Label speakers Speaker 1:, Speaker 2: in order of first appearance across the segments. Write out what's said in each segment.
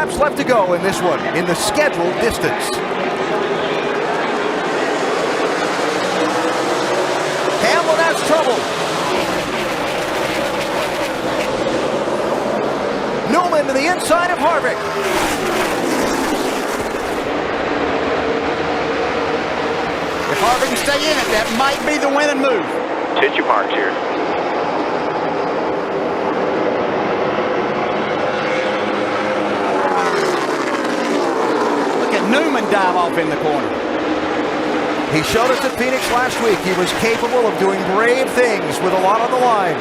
Speaker 1: laps left to go in this one, in the scheduled distance. Hamlin has trouble. Newman to the inside of Harvick.
Speaker 2: If Harvick can stay in it, that might be the winning move.
Speaker 3: Hit your marks here.
Speaker 2: Look at Newman dive off in the corner.
Speaker 1: He showed us at Phoenix last week he was capable of doing brave things with a lot on the line.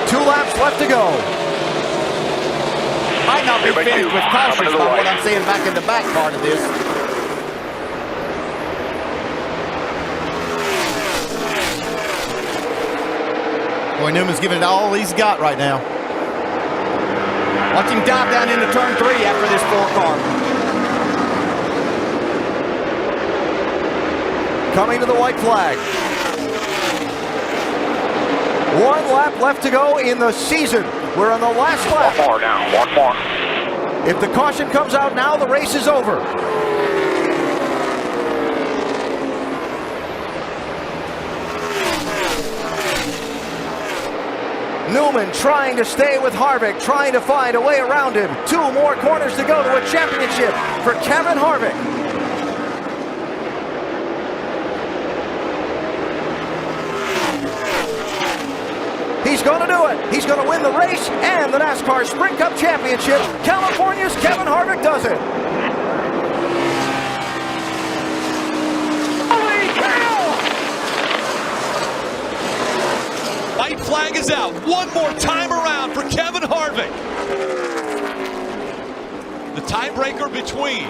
Speaker 1: 2 laps left to go.
Speaker 2: Might not be finished with caution by what I'm seeing back in the back part of this. Boy, Newman's giving it all he's got right now. Watch him dive down into turn 3 after this 4-car.
Speaker 1: Coming to the white flag. 1 lap left to go in the season. We're on the last lap.
Speaker 3: One more now, one more.
Speaker 1: If the caution comes out now, the race is over. Newman trying to stay with Harvick, trying to find a way around him. 2 more corners to go to a championship for Kevin Harvick. He's going to do it. He's going to win the race and the NASCAR Sprint Cup Championship. California's Kevin Harvick does it.
Speaker 4: Holy cow! White flag is out. One more time around for Kevin Harvick. The tiebreaker between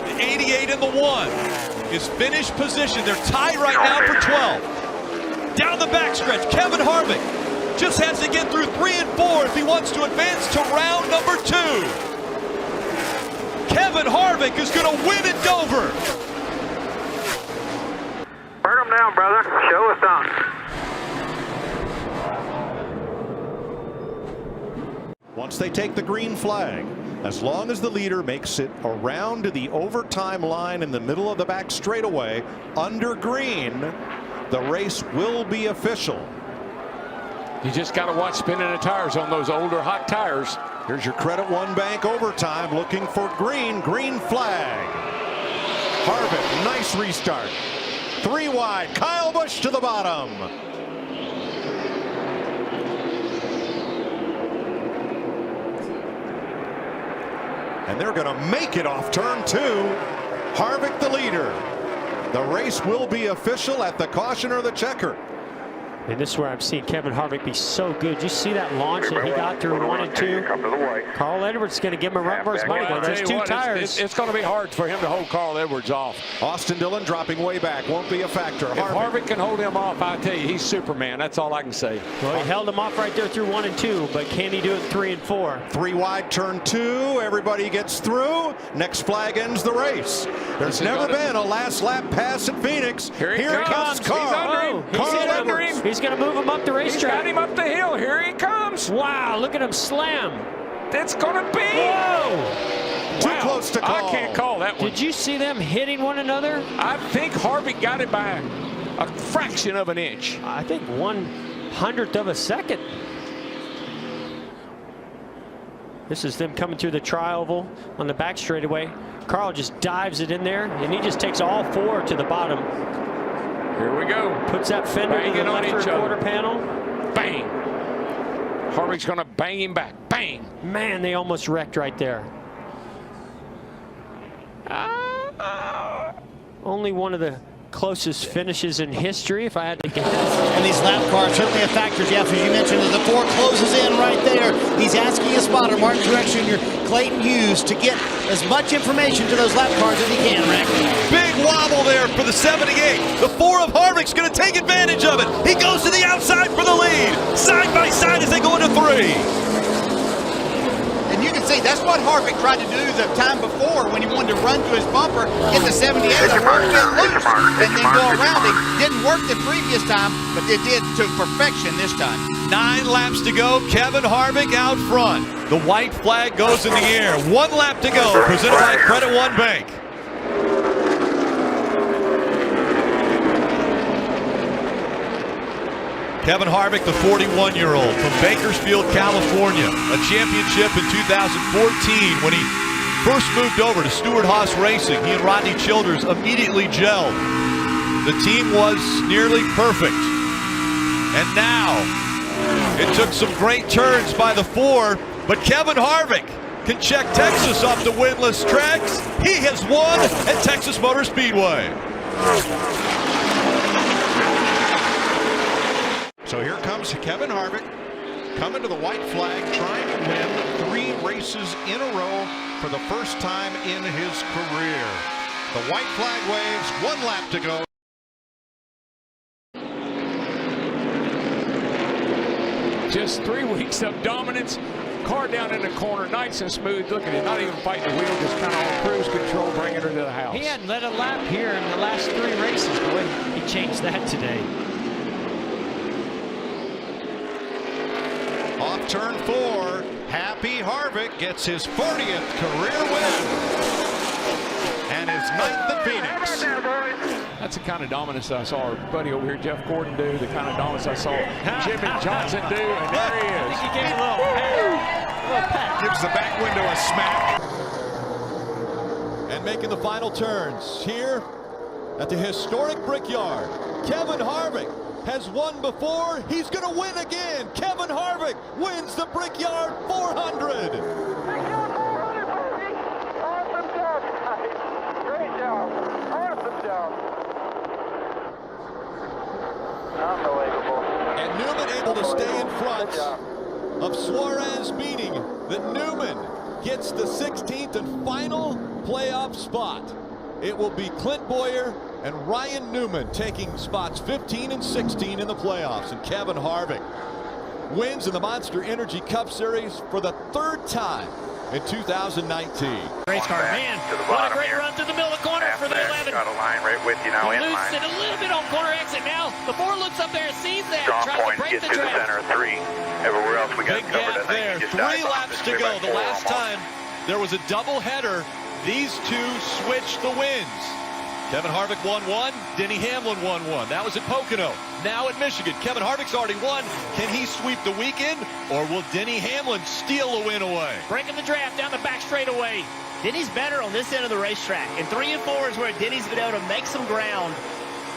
Speaker 4: the 88 and the 1 is finished position. They're tied right now for 12. Down the backstretch, Kevin Harvick just has to get through 3 and 4 if he wants to advance to round number 2. Kevin Harvick is going to win at Dover.
Speaker 3: Burn them down, brother. Show us on.
Speaker 5: Once they take the green flag, as long as the leader makes it around to the overtime line in the middle of the back straightaway under green, the race will be official.
Speaker 6: You just got to watch spinning the tires on those older hot tires.
Speaker 5: Here's your Credit One Bank overtime looking for green flag. Harvick, nice restart. 3 wide, Kyle Busch to the bottom. And they're going to make it off turn 2. Harvick the leader. The race will be official at the caution or the checker.
Speaker 7: And this is where I've seen Kevin Harvick be so good. You see that launch that he got through 1 and 2? Carl Edwards is going to give him a run for his money. There's 2 tires.
Speaker 6: It's going to be hard for him to hold Carl Edwards off.
Speaker 5: Austin Dillon dropping way back. Won't be a factor.
Speaker 6: If Harvick can hold him off, I tell you, he's Superman. That's all I can say.
Speaker 7: Well, he held him off right there through 1 and 2, but can he do it 3 and 4?
Speaker 5: 3 wide, turn 2. Everybody gets through. Next flag ends the race. There's never been a last lap pass at Phoenix.
Speaker 6: Here comes
Speaker 5: Carl.
Speaker 7: He's under him. He's going to move him up the racetrack.
Speaker 6: Got him up the hill. Here he comes.
Speaker 7: Wow, look at him slam.
Speaker 6: It's going to be.
Speaker 7: Whoa.
Speaker 5: Too close to call.
Speaker 6: I can't call that one.
Speaker 7: Did you see them hitting one another?
Speaker 6: I think Harvick got it by a fraction of an inch.
Speaker 7: I think 1/100th of a second. This is them coming through the tri-oval on the back straightaway. Carl just dives it in there, and he just takes all 4 to the bottom.
Speaker 6: Here we go.
Speaker 7: Puts that fender to the left rear quarter panel.
Speaker 6: Bang. Harvick's going to bang him back. Bang.
Speaker 7: Man, they almost wrecked right there. Only one of the closest finishes in history, if I had to guess.
Speaker 2: And these lap cars certainly a factor, Jeff, as you mentioned, as the 4 closes in right there. He's asking his spotter, Martin Truex Jr., Clayton Hughes, to get as much information to those lap cars as he can, Rick.
Speaker 4: Big wobble there for the 78. The 4 of Harvick's going to take advantage of it. He goes to the outside for the lead. Side by side as they go into 3.
Speaker 2: And you can see that's what Harvick tried to do the time before when he wanted to run to his bumper, get the 78, the rope get loose, and then go around it. Didn't work the previous time, but it did to perfection this time.
Speaker 4: 9 laps to go. Kevin Harvick out front. The white flag goes in the air. 1 lap to go. Presented by Credit One Bank. Kevin Harvick, the 41-year-old from Bakersfield, California. A championship in 2014 when he first moved over to Stewart-Haas Racing. He and Rodney Childers immediately gelled. The team was nearly perfect. And now, it took some great turns by the 4, but Kevin Harvick can check Texas off the winless tracks. He has won at Texas Motor Speedway.
Speaker 5: So here comes Kevin Harvick coming to the white flag, trying to win 3 races in a row for the first time in his career. The white flag waves, 1 lap to go.
Speaker 6: Just 3 weeks of dominance. Car down in the corner, nice and smooth. Look at it, not even fighting the wheel, just kind of on cruise control, bringing her to the house.
Speaker 7: He hadn't led a lap here in the last 3 races. The way he changed that today.
Speaker 5: Off turn 4, Happy Harvick gets his 40th career win and his 9th at Phoenix.
Speaker 6: That's the kind of dominance I saw our buddy over here, Jeff Gordon, do. The kind of dominance I saw Jimmy Johnson do, and there he is.
Speaker 7: I think he gave a little pat.
Speaker 5: Gives the back window a smack.
Speaker 4: And making the final turns here at the historic Brickyard. Kevin Harvick has won before. He's going to win again. Kevin Harvick wins the Brickyard 400.
Speaker 3: Awesome job, guys. Great job. Awesome job. Unbelievable.
Speaker 4: And Newman able to stay in front of Suarez, meaning that Newman gets the 16th and final playoff spot. It will be Clint Boyer and Ryan Newman taking spots 15 and 16 in the playoffs. And Kevin Harvick wins in the Monster Energy Cup Series for the 3rd time in 2019.
Speaker 8: Race car, man, what a great run through the middle of the corner for the 11.
Speaker 3: Got a line right with you now, in
Speaker 8: Loses
Speaker 3: line.
Speaker 8: it a little bit on corner exit now. The 4 looks up there and sees that.
Speaker 3: Strong
Speaker 8: Tries to
Speaker 3: point,
Speaker 8: break
Speaker 3: get
Speaker 8: the
Speaker 3: to the
Speaker 8: track.
Speaker 3: center of 3. Everywhere else we got
Speaker 4: Big
Speaker 3: covered.
Speaker 4: gap there. 3 laps to go. The last time there was a doubleheader, these 2 switched the wins. Kevin Harvick won 1, Denny Hamlin won 1. That was at Pocono. Now at Michigan. Kevin Harvick's already won. Can he sweep the weekend, or will Denny Hamlin steal a win away?
Speaker 8: Breaking the draft down the back straightaway. Denny's better on this end of the racetrack. And 3 and 4 is where Denny's been able to make some ground.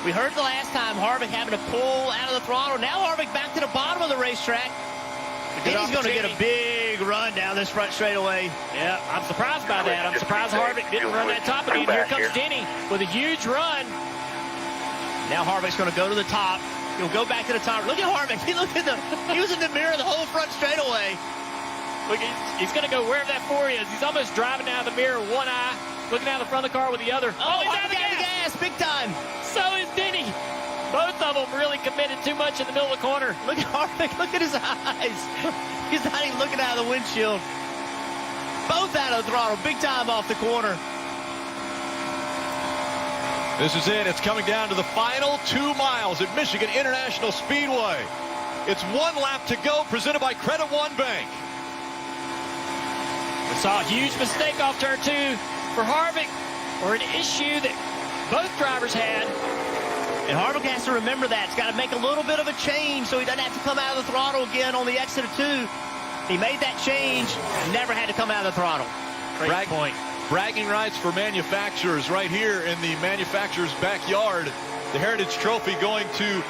Speaker 8: We heard the last time Harvick having to pull out of the throttle. Now Harvick back to the bottom of the racetrack. Denny's going to get a big run down this front straightaway. Yeah, I'm surprised by that. I'm surprised Harvick didn't run that top again. Here comes Denny with a huge run. Now Harvick's going to go to the top. He'll go back to the top. Look at Harvick. He was in the mirror the whole front straightaway. Look, he's going to go wherever that 4 is. He's almost driving out of the mirror with one eye, looking out of the front of the car with the other. Oh, he's out of the gas.
Speaker 2: Big time.
Speaker 8: So is Denny. Both of them really committed too much in the middle of the corner.
Speaker 2: Look at Harvick. Look at his eyes. He's not even looking out of the windshield. Both out of the throttle. Big time off the corner.
Speaker 4: This is it. It's coming down to the final 2 miles at Michigan International Speedway. It's 1 lap to go, presented by Credit One Bank.
Speaker 8: We saw a huge mistake off turn 2 for Harvick, or an issue that both drivers had.
Speaker 2: And Harvick has to remember that. He's got to make a little bit of a change so he doesn't have to come out of the throttle again on the exit of 2. He made that change, never had to come out of the throttle. Great point.
Speaker 4: Bragging rights for manufacturers right here in the manufacturer's backyard. The Heritage Trophy going to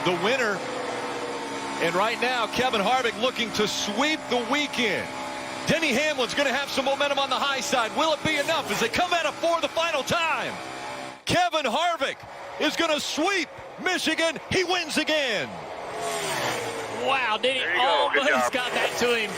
Speaker 4: the winner. And right now, Kevin Harvick looking to sweep the weekend. Denny Hamlin's going to have some momentum on the high side. Will it be enough as they come at it for the final time? Kevin Harvick is going to sweep Michigan. He wins again.
Speaker 8: Wow, Denny
Speaker 3: There you go. Good
Speaker 8: almost
Speaker 3: job.
Speaker 8: got that to him.